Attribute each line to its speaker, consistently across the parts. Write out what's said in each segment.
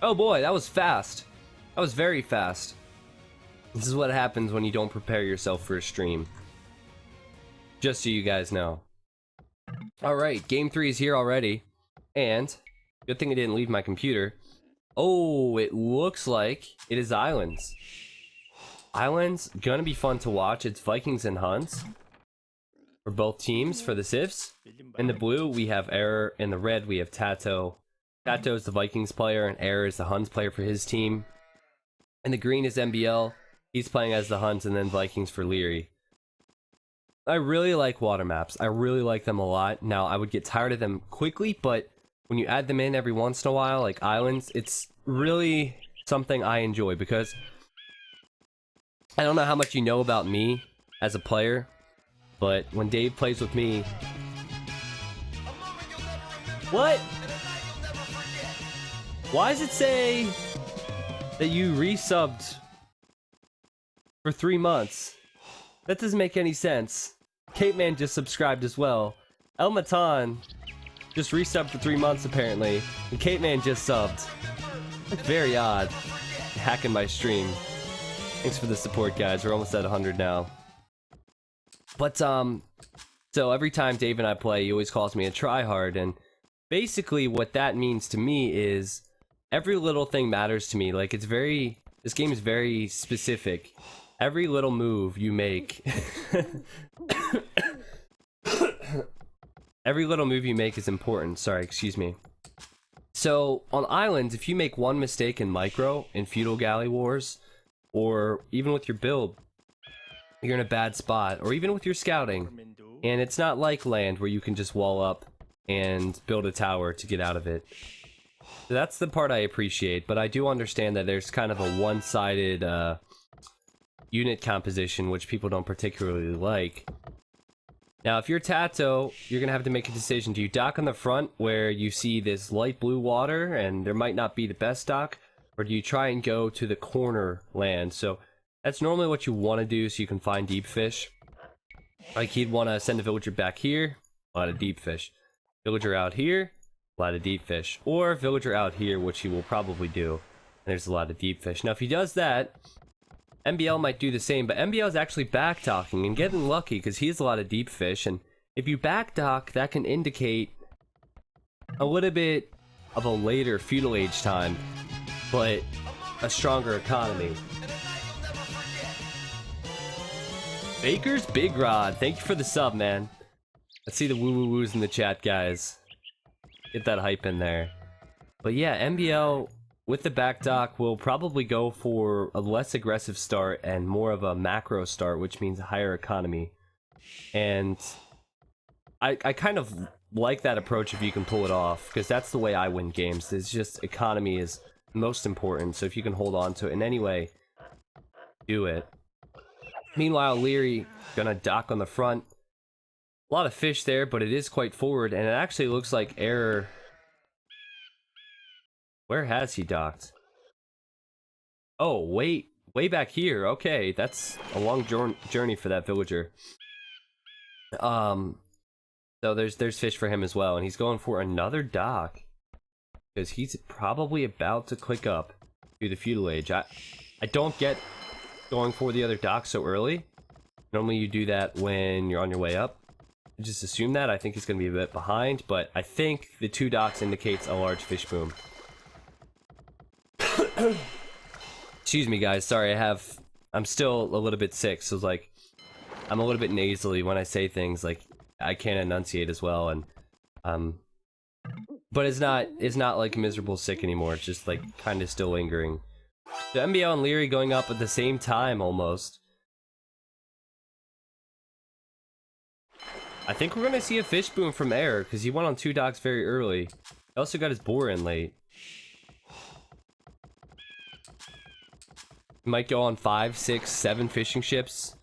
Speaker 1: Oh boy, that was fast. That was very fast. This is what happens when you don't prepare yourself for a stream. Just so you guys know. Alright, game 3 is here already. And, good thing I didn't leave my computer. Oh, it looks like it is Islands. Islands, gonna be fun to watch. It's Vikings and Huns. For both teams, for the Civs. In the blue, we have Error. In the red, we have Tatoh. Tatoh is the Vikings player, and Error is the Huns player for his team. And the green is MBL. He's playing as the Huns, and then Vikings for Liereyy. I really like water maps. I really like them a lot. Now, I would get tired of them quickly, but when you add them in every once in a while, like Islands, it's really something I enjoy, because I don't know how much you know about me as a player, but when Dave plays with me... What? Why does it say that you resubbed for 3 months? That doesn't make any sense. Cape Man just subscribed as well. El Matan just resubbed for 3 months apparently, and Cape Man just subbed. That's very odd. Hacking my stream. Thanks for the support, guys. We're almost at 100 now. But so every time Dave and I play, he always calls me a tryhard, and basically what that means to me is every little thing matters to me. Like, it's very... This game is very specific. Every little move you make... Every little move you make is important. Sorry, excuse me. So, on Islands, if you make one mistake in Micro, in Feudal Galley Wars, or even with your build, you're in a bad spot, or even with your scouting. And it's not like Land, where you can just wall up and build a tower to get out of it. So that's the part I appreciate, but I do understand that there's kind of a one-sided unit composition, which people don't particularly like. Now, if you're Tatoh, you're going to have to make a decision. Do you dock on the front where you see this light blue water and there might not be the best dock? Or do you try and go to the corner land? So that's normally what you want to do so you can find deep fish. Like, he'd want to send a villager back here, a lot of deep fish. Villager out here, a lot of deep fish. Or villager out here, which he will probably do, and there's a lot of deep fish. Now, if he does that, MBL might do the same, but MBL is actually backdocking and getting lucky because he has a lot of deep fish, and if you backdock, that can indicate a little bit of a later feudal age time, but a stronger economy. Baker's Big Rod, thank you for the sub, man. Let's see the woo-woo-woos in the chat, guys. Get that hype in there. But yeah, MBL... with the back dock, we'll probably go for a less aggressive start and more of a macro start, which means a higher economy. And I kind of like that approach if you can pull it off, because that's the way I win games. It's just economy is most important, so if you can hold on to it in any way, do it. Meanwhile, Liereyy gonna dock on the front. A lot of fish there, but it is quite forward, and it actually looks like Error... Where has he docked? Oh, way back here. Okay, that's a long journey for that villager. So there's fish for him as well, and he's going for another dock because he's probably about to click up to the feudal age. I don't get going for the other dock so early. Normally you do that when you're on your way up. I just assume that. I think he's going to be a bit behind, but I think the 2 docks indicates a large fish boom. Excuse me, guys. Sorry, I'm still a little bit sick, so like I'm a little bit nasally when I say things. Like, I can't enunciate as well, and but it's not like miserable sick anymore. It's just like kind of still lingering. The MBL and Liereyy going up at the same time almost. I think we're gonna see a fish boom from Error because he went on 2 docks very early. He also got his boar in late. He might go on 5, 6, 7 fishing ships,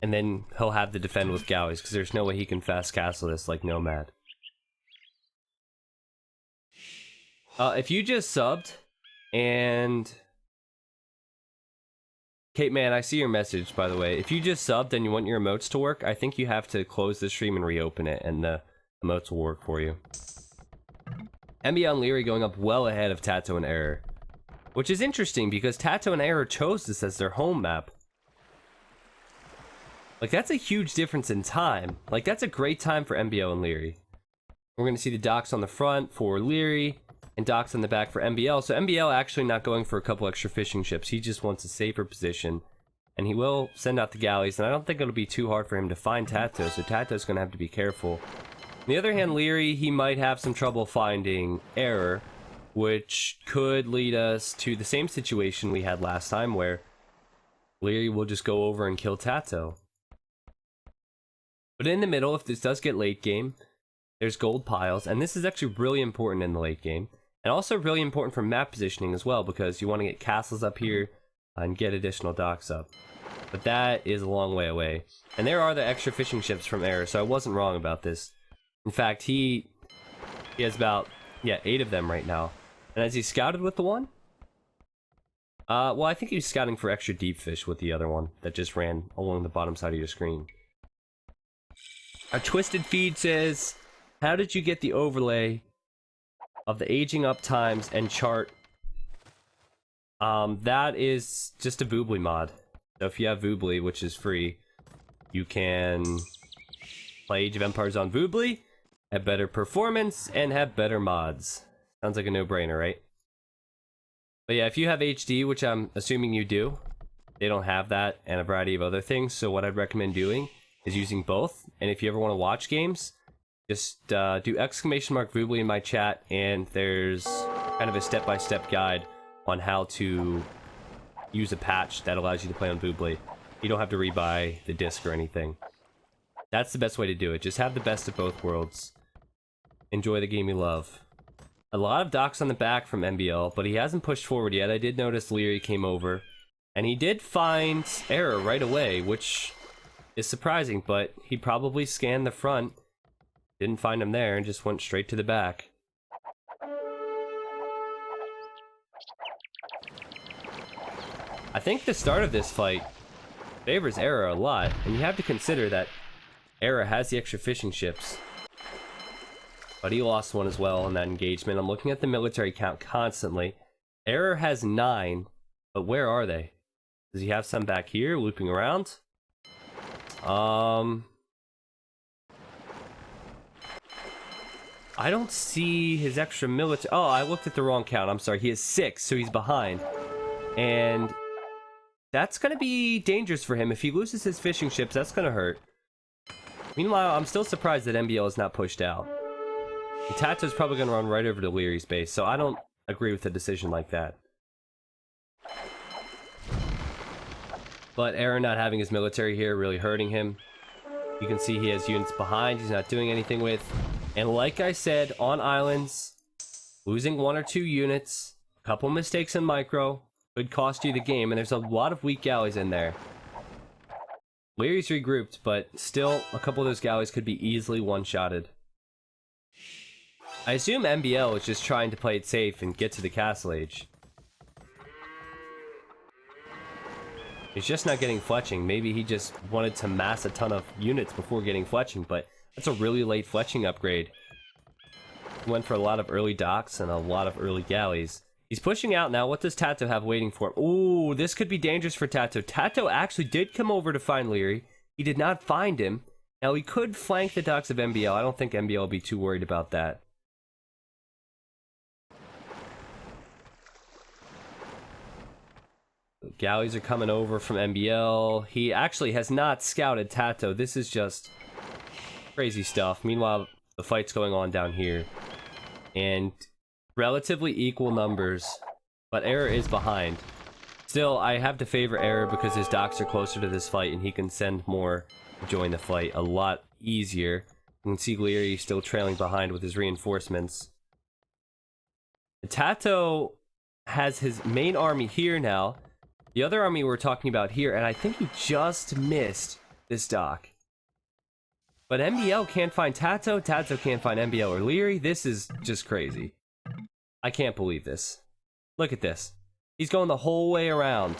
Speaker 1: and then he'll have to defend with galleys, because there's no way he can fast castle this like Nomad. If you just subbed, and... Cape Man, I see your message, by the way. If you just subbed and you want your emotes to work, I think you have to close the stream and reopen it, and the emotes will work for you. MBL and Liereyy going up well ahead of Tatoh and Error. Which is interesting because Tatoh and Error chose this as their home map. Like, that's a huge difference in time. Like, that's a great time for MBL and Liereyy. We're going to see the docks on the front for Liereyy and docks on the back for MBL. So MBL actually not going for a couple extra fishing ships. He just wants a safer position. And he will send out the galleys. And I don't think it'll be too hard for him to find Tatoh. So Tatoh's going to have to be careful. On the other hand, Liereyy, he might have some trouble finding Error, which could lead us to the same situation we had last time where Liereyy will just go over and kill Tatoh. But in the middle, if this does get late game, there's gold piles, and this is actually really important in the late game, and also really important for map positioning as well, because you want to get castles up here and get additional docks up. But that is a long way away. And there are the extra fishing ships from Error, so I wasn't wrong about this. In fact, he has about, 8 of them right now. And has he scouted with the one? Well, I think he was scouting for extra deep fish with the other one that just ran along the bottom side of your screen. Our Twisted Feed says, how did you get the overlay of the aging up times and chart? That is just a Voobly mod. So if you have Voobly, which is free, you can play Age of Empires on Voobly, have better performance, and have better mods. Sounds like a no-brainer, right? But yeah, if you have HD, which I'm assuming you do, they don't have that and a variety of other things, so what I'd recommend doing is using both. And if you ever want to watch games, just do exclamation mark Voobly in my chat, and there's kind of a step-by-step guide on how to use a patch that allows you to play on Voobly. You don't have to rebuy the disc or anything. That's the best way to do it. Just have the best of both worlds. Enjoy the game you love. A lot of docks on the back from MBL, but he hasn't pushed forward yet. I did notice Liereyy came over, and he did find Error right away, which is surprising, but he probably scanned the front, didn't find him there, and just went straight to the back. I think the start of this fight favors Error a lot, and you have to consider that Error has the extra fishing ships. But he lost one as well in that engagement. I'm looking at the military count constantly. Error has 9, but where are they? Does he have some back here, looping around? I don't see his extra military. Oh, I looked at the wrong count. I'm sorry. He has 6, so he's behind. And that's going to be dangerous for him. If he loses his fishing ships, that's going to hurt. Meanwhile, I'm still surprised that MBL is not pushed out. Tato's probably going to run right over to Lierey's base, so I don't agree with a decision like that. But Error not having his military here really hurting him. You can see he has units behind he's not doing anything with. And like I said, on islands, losing 1 or 2 units, a couple mistakes in micro, could cost you the game, and there's a lot of weak galleys in there. Lierey's regrouped, but still, a couple of those galleys could be easily one-shotted. I assume MBL is just trying to play it safe and get to the Castle Age. He's just not getting fletching. Maybe he just wanted to mass a ton of units before getting fletching, but that's a really late fletching upgrade. He went for a lot of early docks and a lot of early galleys. He's pushing out now. What does Tatoh have waiting for him? Ooh, this could be dangerous for Tatoh. Tatoh actually did come over to find Liereyy. He did not find him. Now, he could flank the docks of MBL. I don't think MBL will be too worried about that. The galleys are coming over from MBL. He actually has not scouted Tatoh. This is just crazy stuff. Meanwhile, the fight's going on down here. And relatively equal numbers, but Error is behind. Still, I have to favor Error because his docks are closer to this fight and he can send more to join the fight a lot easier. You can see Liereyy still trailing behind with his reinforcements. Tatoh has his main army here now. The other army we're talking about here, and I think he just missed this dock. But MBL can't find Tatoh, Tatoh can't find MBL or Liereyy. This is just crazy. I can't believe this. Look at this. He's going the whole way around.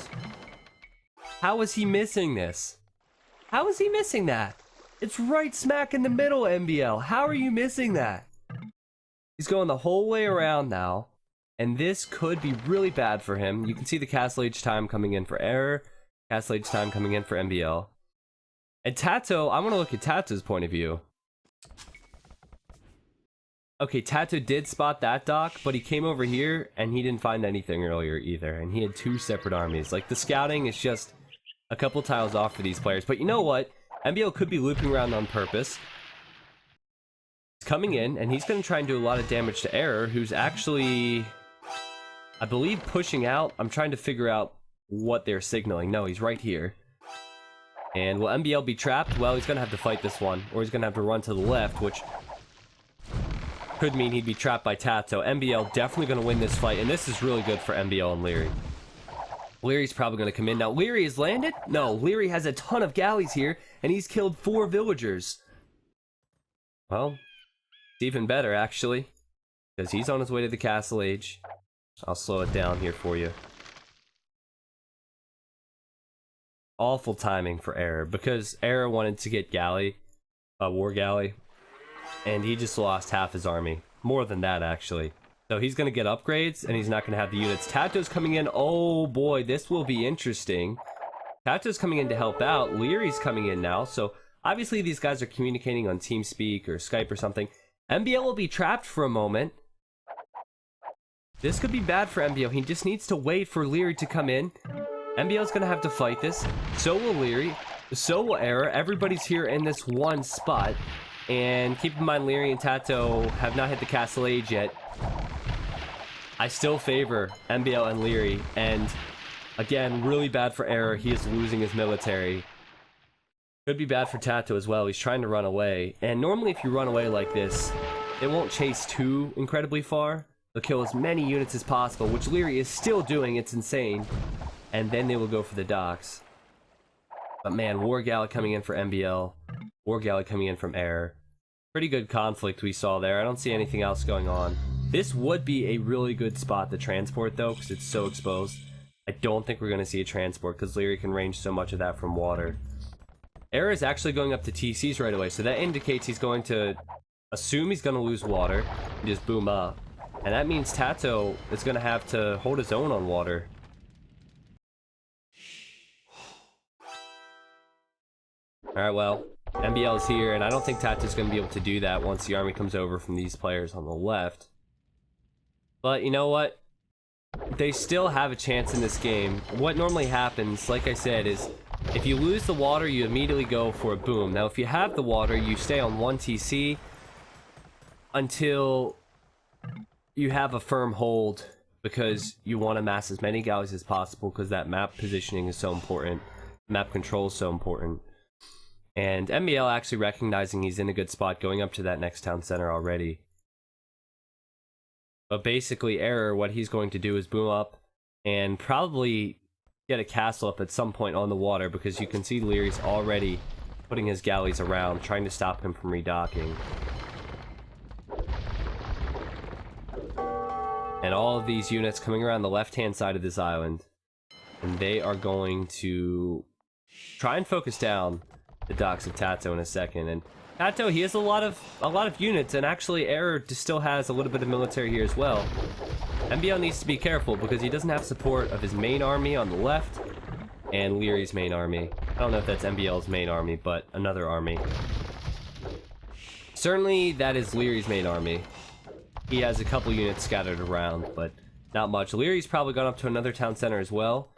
Speaker 1: How is he missing this? How is he missing that? It's right smack in the middle, MBL. How are you missing that? He's going the whole way around now. And this could be really bad for him. You can see the Castle Age time coming in for Error, Castle Age time coming in for MBL. And Tatoh, I want to look at Tatoh's point of view. Okay, Tatoh did spot that dock, but he came over here and he didn't find anything earlier either. And he had two separate armies. Like, the scouting is just a couple tiles off for these players. But you know what? MBL could be looping around on purpose. He's coming in, and he's going to try and do a lot of damage to Error, who's actually, I believe, pushing out. I'm trying to figure out what they're signaling. No, he's right here. And will MBL be trapped? Well, he's going to have to fight this one, or he's going to have to run to the left, which could mean he'd be trapped by Tatoh. MBL definitely going to win this fight, and this is really good for MBL and Liereyy. Lierey's probably going to come in. Now, Liereyy has landed? No, Liereyy has a ton of galleys here, and he's killed 4 villagers. Well, it's even better, actually, because he's on his way to the Castle Age. I'll slow it down here for you. Awful timing for Error, because Error wanted to get galley, war galley, and he just lost half his army. More than that, actually. So he's going to get upgrades, and he's not going to have the units. Tatoh's coming in. Oh boy, this will be interesting. Tatoh's coming in to help out. Lierey's coming in now, so obviously these guys are communicating on TeamSpeak or Skype or something. MBL will be trapped for a moment. This could be bad for MBL. He just needs to wait for Liereyy to come in. MBL's going to have to fight this. So will Liereyy. So will Error. Everybody's here in this one spot. And keep in mind, Liereyy and Tatoh have not hit the Castle Age yet. I still favor MBL and Liereyy. And again, really bad for Error. He is losing his military. Could be bad for Tatoh as well. He's trying to run away. And normally if you run away like this, it won't chase too incredibly far. They'll kill as many units as possible, which Liereyy is still doing. It's insane. And then they will go for the docks. But man, War Galley coming in for MBL. War Galley coming in from Error. Pretty good conflict we saw there. I don't see anything else going on. This would be a really good spot to transport though, because it's so exposed. I don't think we're going to see a transport, because Liereyy can range so much of that from water. Error is actually going up to TCs right away, so that indicates he's going to assume he's going to lose water and just boom up. And that means Tatoh is going to have to hold his own on water. Alright, well, MBL is here, and I don't think Tatoh's going to be able to do that once the army comes over from these players on the left. But you know what? They still have a chance in this game. What normally happens, like I said, is if you lose the water, you immediately go for a boom. Now, if you have the water, you stay on 1 TC until you have a firm hold, because you want to mass as many galleys as possible, because that map positioning is so important. Map control is so important. And MBL actually recognizing he's in a good spot, going up to that next town center already. But basically, Error, what he's going to do is boom up and probably get a castle up at some point on the water, because you can see Lierey's already putting his galleys around, trying to stop him from redocking. And all of these units coming around the left-hand side of this island. And they are going to try and focus down the docks of Tatoh in a second. And Tatoh, he has a lot of units, and actually Error still has a little bit of military here as well. MBL needs to be careful, because he doesn't have support of his main army on the left and Lierey's main army. I don't know if that's MBL's main army, but another army. Certainly that is Lierey's main army. He has a couple units scattered around, but not much. Lierey's probably gone up to another town center as well,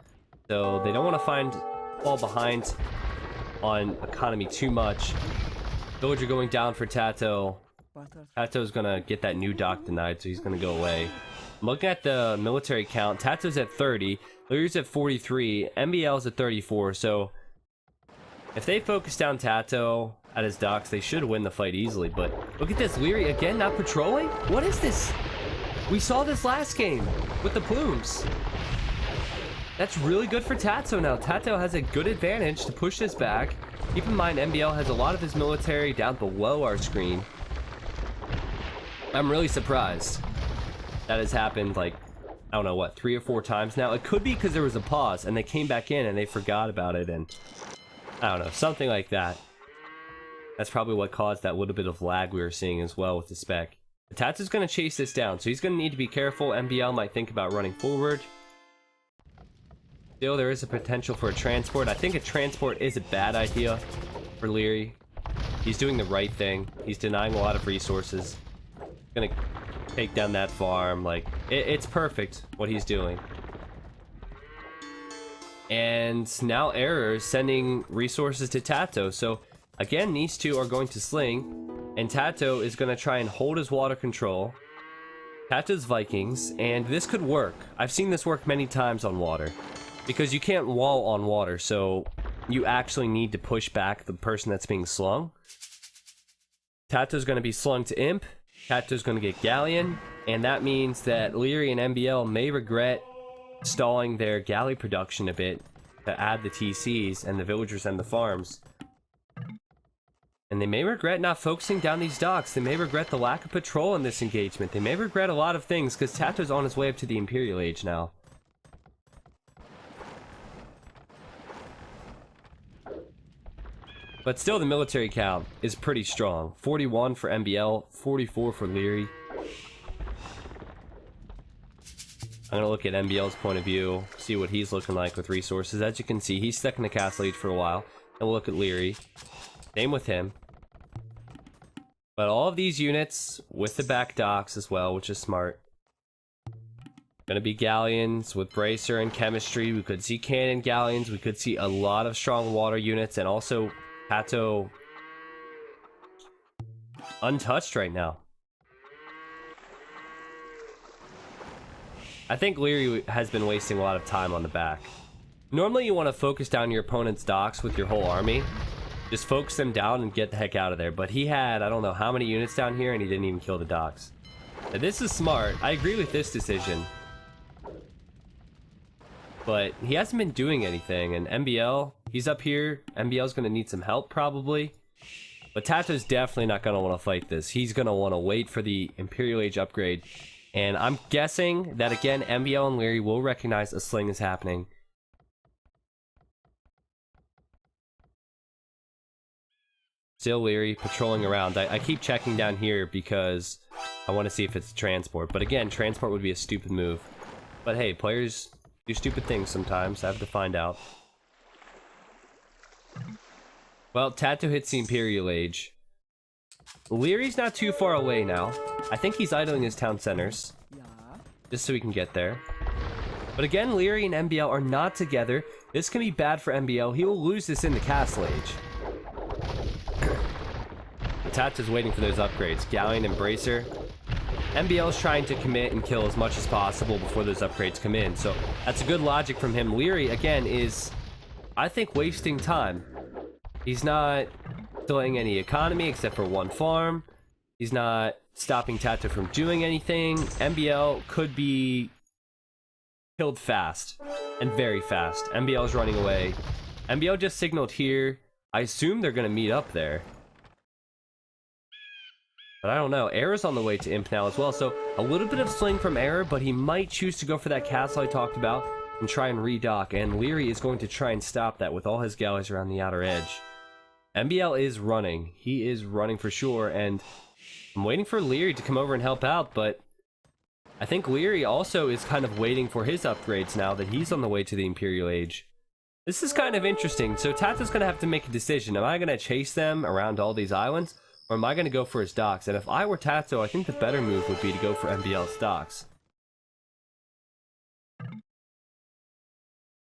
Speaker 1: so they don't want to fall behind on economy too much. Villager going down for Tatoh. Tatoh's gonna get that new dock denied, so he's gonna go away. I'm looking at the military count. Tatoh's at 30, Lierey's at 43, MBL's at 34, so if they focus down Tatoh at his docks, they should win the fight easily. But look at this, Liereyy again not patrolling? What is this? We saw this last game with the plumes. That's really good for Tatoh now. Tatoh has a good advantage to push this back. Keep in mind, MBL has a lot of his military down below our screen. I'm really surprised that has happened, like, I don't know, what, 3 or 4 times now? It could be because there was a pause, and they came back in, and they forgot about it, and I don't know, something like that. That's probably what caused that little bit of lag we were seeing as well with the spec. Tato's going to chase this down, so he's going to need to be careful. MBL might think about running forward. Still, there is a potential for a transport. I think a transport is a bad idea for Liereyy. He's doing the right thing. He's denying a lot of resources. Gonna take down that farm. Like, it's perfect what he's doing. And now Error is sending resources to Tatoh. So, again, these two are going to sling. And Tatoh is going to try and hold his water control. Tatoh's Vikings. And this could work. I've seen this work many times on water. Because you can't wall on water, so you actually need to push back the person that's being slung. Tato's going to be slung to Imp. Tato's going to get Galleon. And that means that Liereyy and MBL may regret stalling their galley production a bit to add the TCs and the villagers and the farms. And they may regret not focusing down these docks. They may regret the lack of patrol in this engagement. They may regret a lot of things because Tato's on his way up to the Imperial Age now. But still, the military count is pretty strong. 41 for MBL, 44 for Liereyy. I'm going to look at MBL's point of view, see what he's looking like with resources. As you can see, he's stuck in the Castle Age for a while. And we'll look at Liereyy. Same with him. But all of these units with the back docks as well, which is smart. Gonna be galleons with bracer and chemistry. We could see cannon galleons. We could see a lot of strong water units, and also Tatoh untouched right now. I think Liereyy has been wasting a lot of time on the back. Normally you want to focus down your opponent's docks with your whole army. Just focus them down and get the heck out of there. But he had, I don't know how many units down here, and he didn't even kill the docks. Now, this is smart. I agree with this decision. But he hasn't been doing anything, and MBL, he's up here. MBL's going to need some help, probably. But Tato's definitely not going to want to fight this. He's going to want to wait for the Imperial Age upgrade. And I'm guessing that, again, MBL and Liereyy will recognize a sling is happening. Still Liereyy patrolling around. I keep checking down here because I want to see if it's a transport. But again, transport would be a stupid move. But hey, players do stupid things sometimes. I have to find out. Well, Tatoh hits the Imperial Age. Lierey's not too far away now. I think he's idling his town centers. Just so he can get there. But again, Liereyy and MBL are not together. This can be bad for MBL. He will lose this in the Castle Age. Tato's waiting for those upgrades. Galleon and Bracer. MBL's trying to commit and kill as much as possible before those upgrades come in. So that's a good logic from him. Liereyy, again, is, I think, wasting time. He's not delaying any economy except for one farm. He's not stopping Tatoh from doing anything. MBL could be killed fast. And very fast. MBL's running away. MBL just signaled here. I assume they're going to meet up there. But I don't know. Error's on the way to Imp now as well, so a little bit of sling from Error, but he might choose to go for that castle I talked about and try and redock, and Liereyy is going to try and stop that with all his galleys around the outer edge. MBL is running. He is running for sure, and I'm waiting for Liereyy to come over and help out, but I think Liereyy also is kind of waiting for his upgrades now that he's on the way to the Imperial Age. This is kind of interesting. So Tato's going to have to make a decision. Am I going to chase them around all these islands? Or am I going to go for his docks? And if I were Tatoh, I think the better move would be to go for MBL's docks.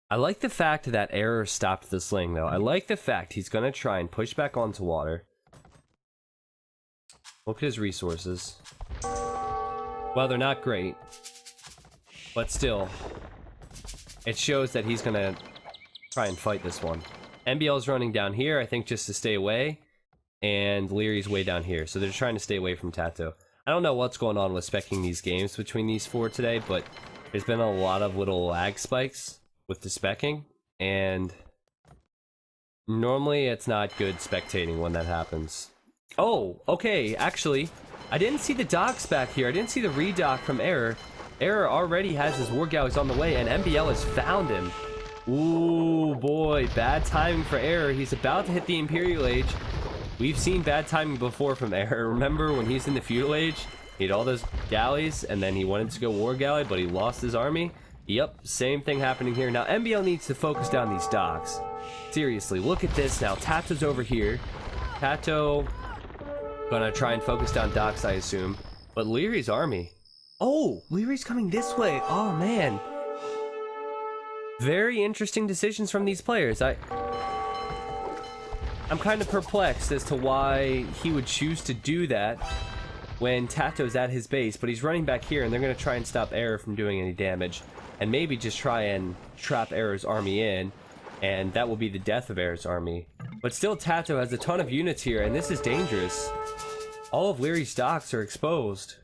Speaker 1: I like the fact that Error stopped the sling, though. I like the fact he's going to try and push back onto water. Look at his resources. Well, they're not great. But still, it shows that he's going to try and fight this one. MBL's running down here, I think, just to stay away. And Lierey's way down here, so they're trying to stay away from Tatoh. I don't know what's going on with speccing these games between these four today, but there's been a lot of little lag spikes with the speccing, and normally it's not good spectating when that happens. Oh, okay, actually, I didn't see the docks back here. I didn't see the redock from Error. Error already has his war galleys on the way, and MBL has found him. Ooh, boy, bad timing for Error. He's about to hit the Imperial Age. We've seen bad timing before from Error. Remember when he's in the Feudal Age? He had all those galleys, and then he wanted to go war galley, but he lost his army. Yep, same thing happening here. Now, MBL needs to focus down these docks. Seriously, look at this now. Tato's over here. Tatoh gonna try and focus down docks, I assume. But Lierey's army. Oh, Lierey's coming this way. Oh, man. Very interesting decisions from these players. I'm kind of perplexed as to why he would choose to do that when Tato's at his base, but he's running back here, and they're going to try and stop Error from doing any damage, and maybe just try and trap Error's army in, and that will be the death of Error's army. But still, Tatoh has a ton of units here, and this is dangerous. All of Lierey's docks are exposed.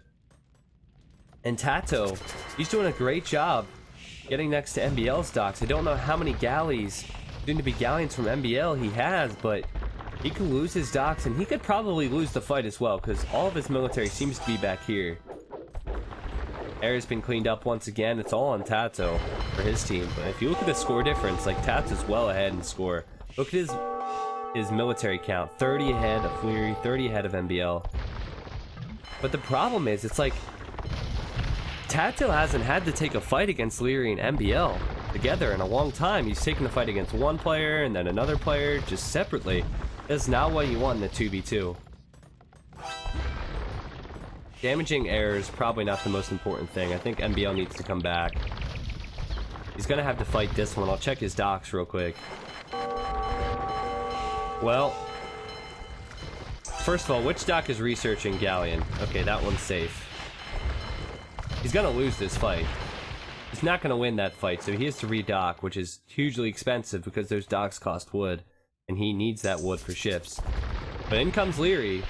Speaker 1: And Tatoh, he's doing a great job getting next to MBL's docks. I don't know how many galleys, soon to be galleons from MBL he has, but he could lose his docks, and he could probably lose the fight as well, because all of his military seems to be back here. Air's been cleaned up once again. It's all on Tatoh for his team. But if you look at the score difference, like, Tato's well ahead in score. Look at his military count. 30 ahead of Liereyy, 30 ahead of MBL. But the problem is, it's like, Tatoh hasn't had to take a fight against Liereyy and MBL together in a long time. He's taken a fight against one player and then another player just separately. That's not what you want in a 2v2. Damaging Error is probably not the most important thing. I think MBL needs to come back. He's gonna have to fight this one. I'll check his docks real quick. Well, first of all, which dock is researching Galleon? Okay, that one's safe. He's gonna lose this fight. He's not gonna win that fight, so he has to redock, which is hugely expensive because those docks cost wood, and he needs that wood for ships. But in comes Liereyy,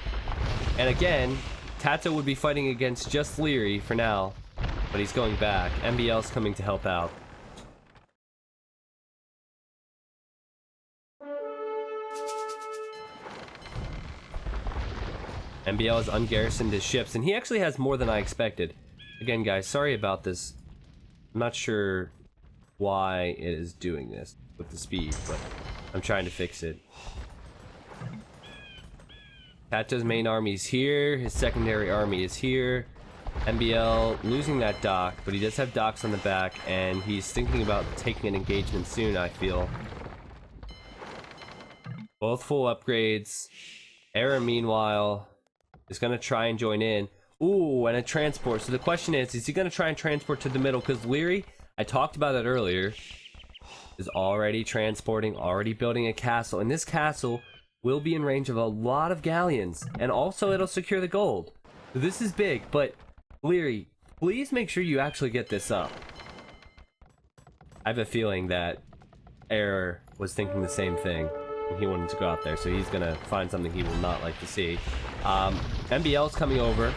Speaker 1: and again, Tatoh would be fighting against just Liereyy for now, but he's going back. MBL's coming to help out. MBL has ungarrisoned his ships, and he actually has more than I expected. Again, guys, sorry about this. I'm not sure why it is doing this with the speed, but I'm trying to fix it. Tato's main army is here, his secondary army is here. MBL losing that dock, but he does have docks on the back, and he's thinking about taking an engagement soon, I feel. Both full upgrades. Error, meanwhile, is going to try and join in. Ooh, and a transport. So the question is he going to try and transport to the middle? Because Liereyy, I talked about it earlier, is already transporting, already building a castle. And this castle will be in range of a lot of galleons. And also it'll secure the gold. So this is big, but Liereyy, please make sure you actually get this up. I have a feeling that Error was thinking the same thing. And he wanted to go out there, so he's going to find something he will not like to see. MBL's coming over.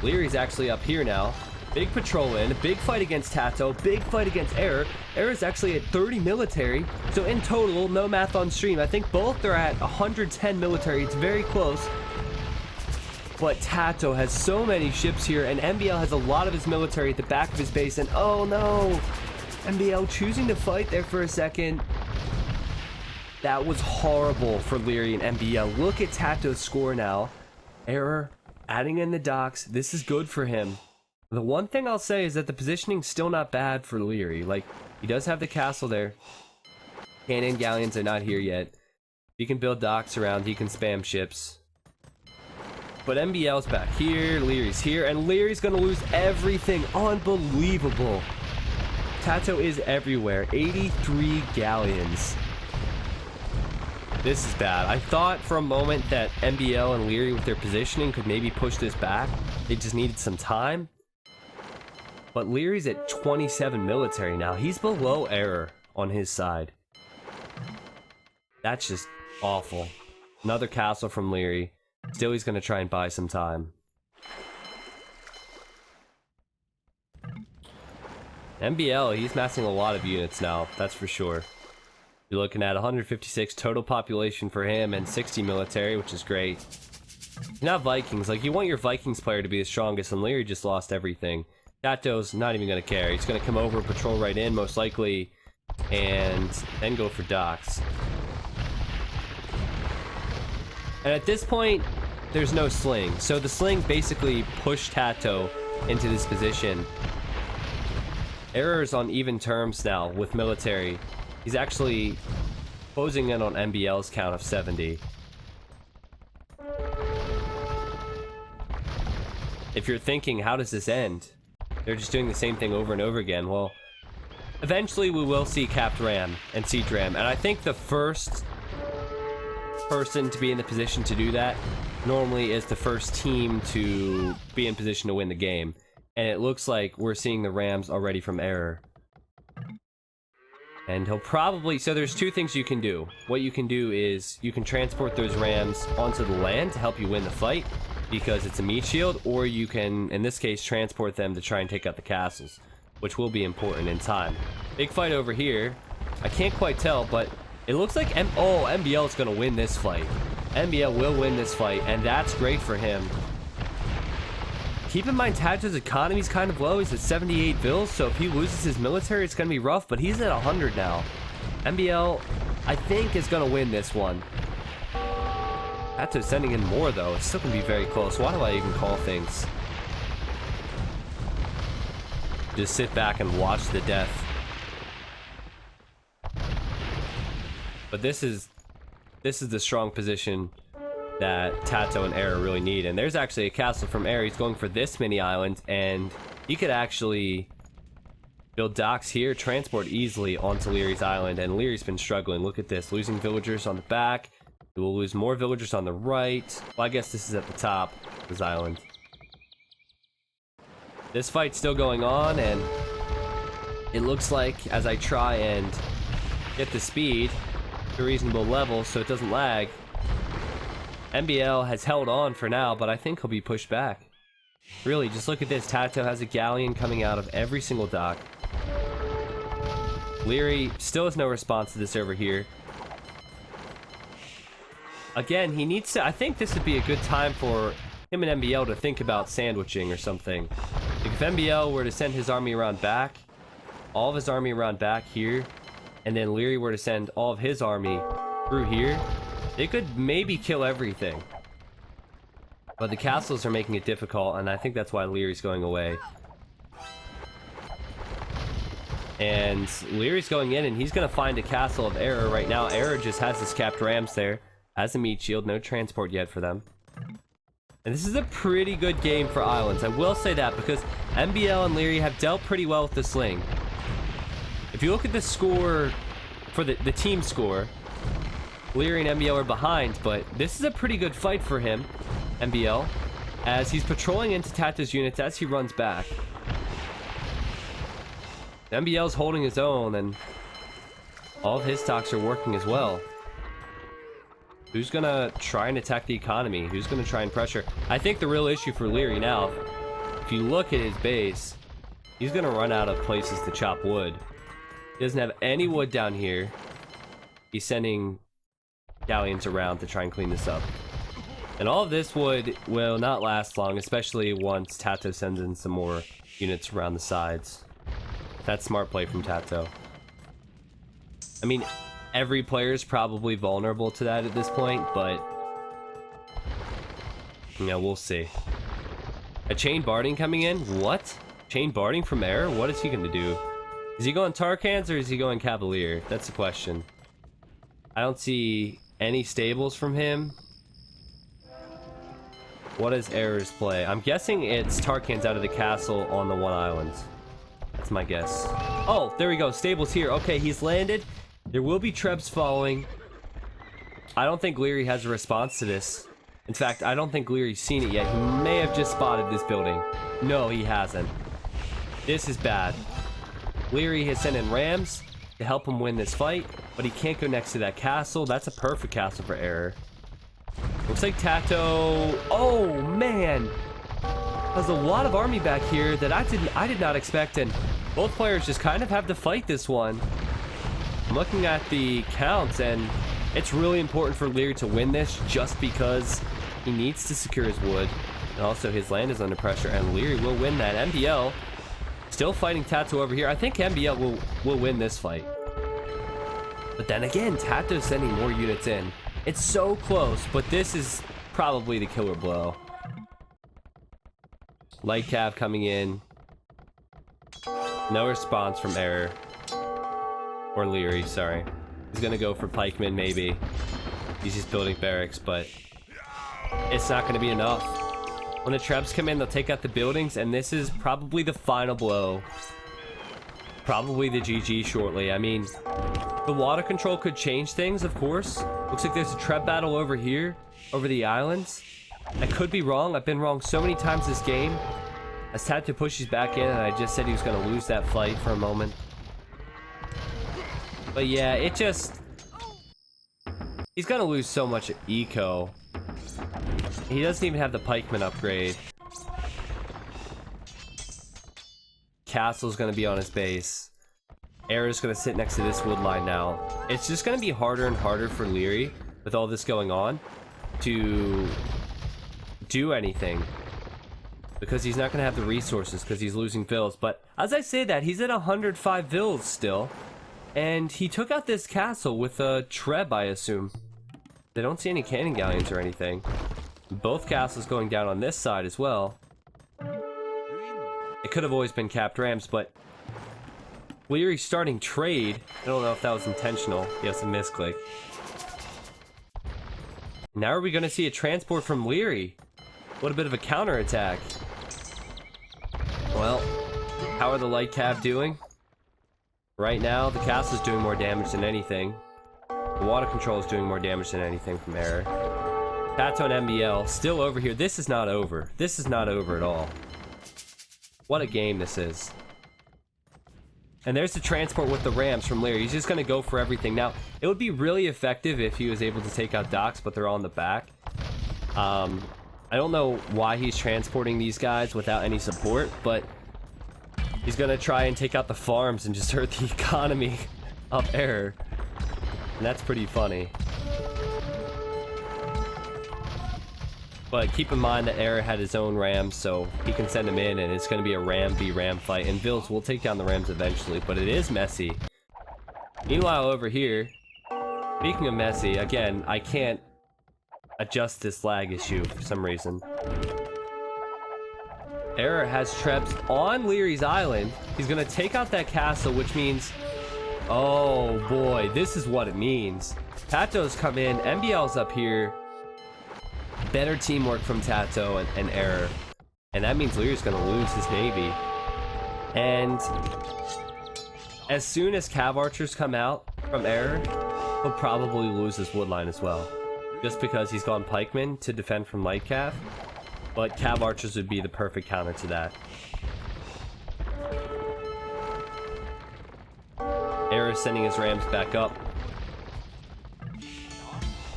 Speaker 1: Lierey's actually up here now. Big patrol in, big fight against Tatoh, big fight against Error. Error's actually at 30 military, so in total, no math on stream, I think both are at 110 military. It's very close. But Tatoh has so many ships here, and MBL has a lot of his military at the back of his base, and oh no! MBL choosing to fight there for a second. That was horrible for Liereyy and MBL. Look at Tato's score now. Error adding in the docks. This is good for him. The one thing I'll say is that the positioning's still not bad for Liereyy. Like, he does have the castle there. Cannon galleons are not here yet. He can build docks around. He can spam ships. But MBL's back here. Lierey's here. And Lierey's going to lose everything. Unbelievable. Tatoh is everywhere. 83 galleons. This is bad. I thought for a moment that MBL and Liereyy with their positioning could maybe push this back. They just needed some time. But Lierey's at 27 military now. He's below Error on his side. That's just awful. Another castle from Liereyy. Still, he's going to try and buy some time. MBL, he's massing a lot of units now. That's for sure. You're looking at 156 total population for him and 60 military, which is great. Not Vikings. Like, you want your Vikings player to be the strongest, and Liereyy just lost everything. Tato's not even going to care. He's going to come over, patrol right in, most likely, and then go for docks. And at this point, there's no sling. So the sling basically pushed Tatoh into this position. Error's on even terms now with military. He's actually closing in on MBL's count of 70. If you're thinking, how does this end? They're just doing the same thing over and over again. Well, eventually we will see capped ram and siege ram, and I think the first person to be in the position to do that normally is the first team to be in position to win the game. And it looks like we're seeing the rams already from Error. And he'll probably... So there's two things you can do. What you can do is you can transport those rams onto the land to help you win the fight, because it's a meat shield, or you can, in this case, transport them to try and take out the castles, which will be important in time. Big fight over here. I can't quite tell, but it looks like MBL is going to win this fight. MBL will win this fight, and that's great for him. Keep in mind, Tatoh's economy is kind of low. He's at 78 vills, so if he loses his military, it's going to be rough, but he's at 100 now. MBL, I think, is going to win this one. Tatoh's sending in more, though. It's still going to be very close. Why do I even call things? Just sit back and watch the death. But this is the strong position that Tatoh and Error really need. And there's actually a castle from Error. He's going for this mini island, and he could actually build docks here, transport easily onto Lierey's island. And Lierey's been struggling. Look at this, losing villagers on the back. He will lose more villagers on the right. Well, I guess this is at the top of his island. This fight's still going on, and it looks like as I try and get the speed to a reasonable level so it doesn't lag, MBL has held on for now, but I think he'll be pushed back. Really, just look at this. Tatoh has a galleon coming out of every single dock. Liereyy still has no response to this over here. Again, he needs to... I think this would be a good time for him and MBL to think about sandwiching or something. If MBL were to send his army around back, all of his army around back here, and then Liereyy were to send all of his army through here, they could maybe kill everything. But the castles are making it difficult, and I think that's why Lierey's going away. And Lierey's going in, and he's going to find a castle of Error right now. Error just has his capped rams there. Has a meat shield, no transport yet for them. And this is a pretty good game for islands. I will say that, because MBL and Liereyy have dealt pretty well with the sling. If you look at the score, for the team score, Liereyy and MBL are behind, but this is a pretty good fight for him, MBL, as he's patrolling into Tatoh's units as he runs back. MBL's holding his own, and all of his stocks are working as well. Who's gonna try and attack the economy? Who's gonna try and pressure? I think the real issue for Liereyy now, if you look at his base, he's gonna run out of places to chop wood. He doesn't have any wood down here. He's sending galleons around to try and clean this up. And all of this wood will not last long, especially once Tatoh sends in some more units around the sides. That's smart play from Tatoh. I mean, every player is probably vulnerable to that at this point, but you know, we'll see. A chain barding coming in? What? Chain barding from Error? What is he going to do? Is he going Tarkans or is he going Cavalier? That's the question. I don't see any stables from him. What is Error's play? I'm guessing it's Tarkans out of the castle on the one island. That's my guess. Oh, there we go. Stables here. Okay, he's landed. There will be trebs following. I don't think Liereyy has a response to this. In fact, I don't think Lierey's seen it yet. He may have just spotted this building. No, he hasn't. This is bad. Liereyy has sent in rams to help him win this fight, but he can't go next to that castle. That's a perfect castle for Error. Looks like Tatoh... Oh, man! There's a lot of army back here that I did not expect, and both players just kind of have to fight this one. I'm looking at the counts, and it's really important for Liereyy to win this just because he needs to secure his wood, and also his land is under pressure, and Liereyy will win that. MBL still fighting Tatoh over here. I think MBL will win this fight. But then again, Tatoh's sending more units in. It's so close, but this is probably the killer blow. Light cav coming in. No response from Error. Or Liereyy, sorry. He's gonna go for pikemen, maybe. He's just building barracks, but it's not gonna be enough. When the Trebs come in, they'll take out the buildings, and this is probably the final blow. Probably the GG shortly. I mean, the water control could change things, of course. Looks like there's a Treb battle over here, over the islands. I could be wrong. I've been wrong so many times this game. As Tatoh pushes back in, and I just said he was going to lose that fight for a moment. But yeah, it just... He's going to lose so much eco. He doesn't even have the pikeman upgrade. Castle's going to be on his base. Error's going to sit next to this wood line now. It's just going to be harder and harder for Liereyy, with all this going on, to do anything. Because he's not going to have the resources, because he's losing vills. But as I say that, he's at 105 vills still. And he took out this castle with a Treb, I assume. They don't see any cannon galleons or anything. Both castles going down on this side as well. It could have always been capped rams, but Liereyy starting trade. I don't know if that was intentional. Yes, a misclick. Now are we going to see a transport from Liereyy? What a bit of a counterattack. Well, how are the light cav doing? Right now, the castle's doing more damage than anything. The water control is doing more damage than anything from Error. Tatoh and MBL still over here. This is not over. This is not over at all. What a game this is. And there's the transport with the rams from Liereyy. He's just going to go for everything. Now, it would be really effective if he was able to take out docks, but they're all in the back. I don't know why he's transporting these guys without any support, but he's going to try and take out the farms and just hurt the economy of Error. And that's pretty funny. But keep in mind that Error had his own rams, so he can send them in, and it's going to be a ram v ram fight. And vills will take down the rams eventually, but it is messy. Meanwhile, over here, speaking of messy, again, I can't adjust this lag issue for some reason. Error has Trebs on Lierey's island. He's going to take out that castle, which means... Oh boy, this is what it means. Tatoh's come in, MBL's up here. Better teamwork from Tatoh and Error. And that means Lierey's going to lose his navy. And as soon as cav archers come out from Error, he'll probably lose his woodline as well. Just because he's gone pikemen to defend from light cav. But cav archers would be the perfect counter to that. Error sending his rams back up.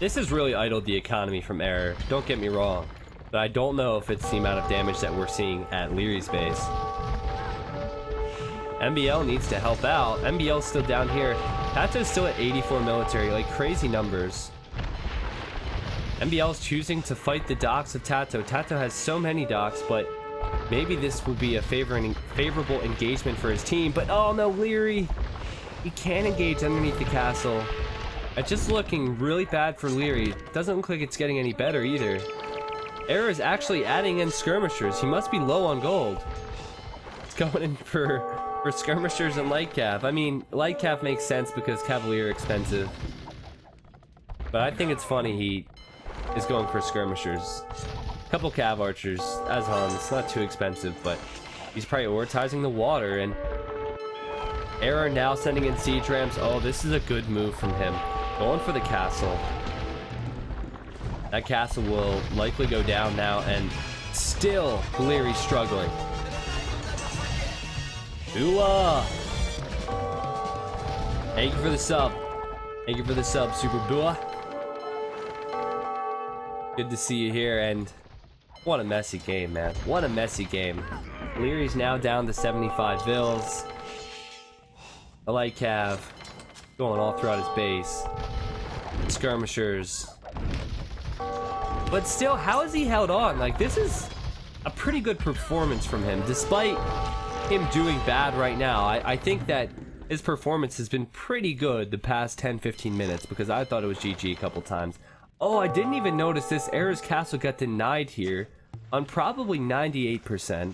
Speaker 1: This has really idled the economy from Error, don't get me wrong, but I don't know if it's the amount of damage that we're seeing at Lierey's base. MBL needs to help out. MBL's still down here. Tatoh's still at 84 military, like crazy numbers. MBL's choosing to fight the docks of Tatoh. Tatoh has so many docks, but maybe this would be a favorable engagement for his team. But oh no, Liereyy! He can't engage underneath the castle. It's just looking really bad for Liereyy. Doesn't look like it's getting any better either. Error is actually adding in skirmishers. He must be low on gold. It's going in for skirmishers and light cav. I mean, light cav makes sense because cavalier expensive. But I think it's funny he is going for skirmishers. Couple cav archers as Hun. It's not too expensive, but he's prioritizing the water. And Error now sending in siege rams. Oh, this is a good move from him. Going for the castle. That castle will likely go down now, and still Liereyy struggling. Bua! Thank you for the sub. Thank you for the sub, Super Bua. Good to see you here, and what a messy game, man. What a messy game. Lierey's now down to 75 vills. A light cav going all throughout his base. Skirmishers. But still, how has he held on? Like, this is a pretty good performance from him, despite him doing bad right now. I think that his performance has been pretty good the past 10-15 minutes, because I thought it was GG a couple times. Oh, I didn't even notice this. Error's castle got denied here on probably 98%.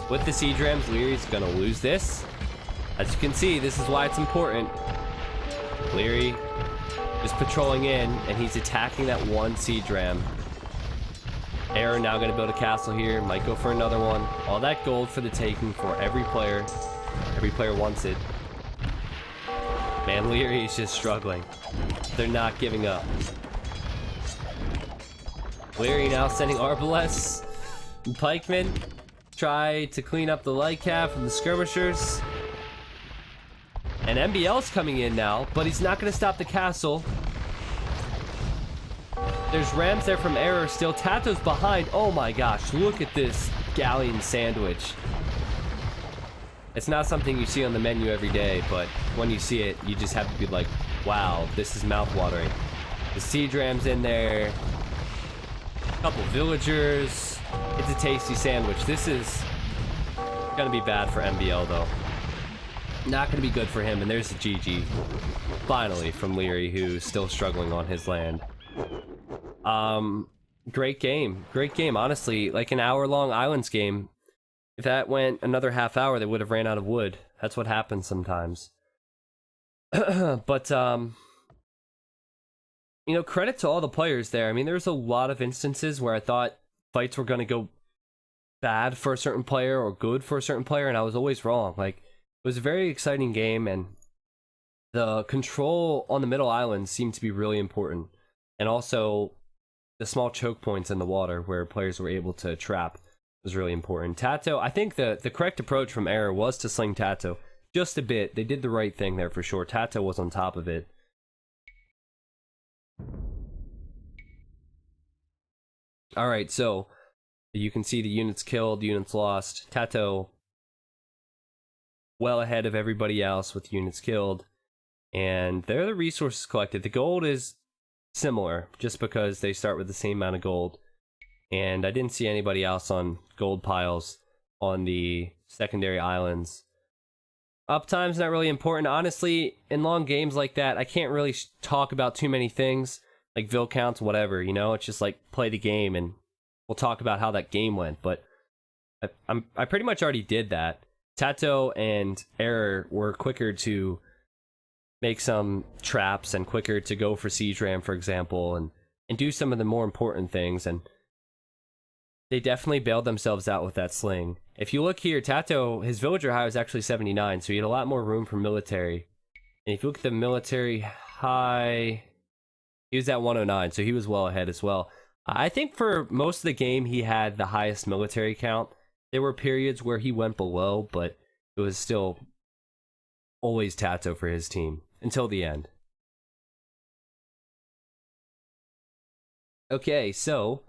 Speaker 1: With the siege rams, Lierey's gonna lose this. As you can see, this is why it's important. Liereyy is patrolling in, and he's attacking that one siege ram. Error now gonna build a castle here, might go for another one. All that gold for the taking for every player. Every player wants it. Man, Liereyy is just struggling. They're not giving up. Liereyy now sending Arbalests and pikemen. Try to clean up the light cap from the skirmishers. And MBL's coming in now, but he's not going to stop the castle. There's rams there from Error still. Tatoh's behind. Oh my gosh, look at this galleon sandwich. It's not something you see on the menu every day, but when you see it, you just have to be like, wow, this is mouth-watering. The siege rams in there. A couple villagers. It's a tasty sandwich. This is gonna be bad for MBL though. Not gonna be good for him, and there's a GG. Finally, from Liereyy, who's still struggling on his land. Great game. Great game, honestly. Like an hour-long Islands game. If that went another half hour, they would have ran out of wood. That's what happens sometimes. But, you know, credit to all the players there. I mean, there's a lot of instances where I thought fights were gonna go bad for a certain player or good for a certain player, and I was always wrong. Like, it was a very exciting game, and the control on the middle islands seemed to be really important. And also, the small choke points in the water where players were able to trap was really important. Tatoh, I think the correct approach from Error was to sling Tatoh just a bit. They did the right thing there for sure. Tatoh was on top of it. Alright, so you can see the units killed, units lost. Tatoh well ahead of everybody else with units killed. And there are the resources collected. The gold is similar, just because they start with the same amount of gold. And I didn't see anybody else on gold piles on the secondary islands. Uptime's not really important. Honestly, in long games like that, I can't really talk about too many things, like vill counts, whatever, you know? It's just like, play the game, and we'll talk about how that game went. But I pretty much already did that. Tatoh and Error were quicker to make some traps and quicker to go for siege ram, for example, and do some of the more important things, and they definitely bailed themselves out with that sling. If you look here, Tatoh, his villager high was actually 79, so he had a lot more room for military. And if you look at the military high, he was at 109, so he was well ahead as well. I think for most of the game, he had the highest military count. There were periods where he went below, but it was still always Tatoh for his team until the end. Okay, so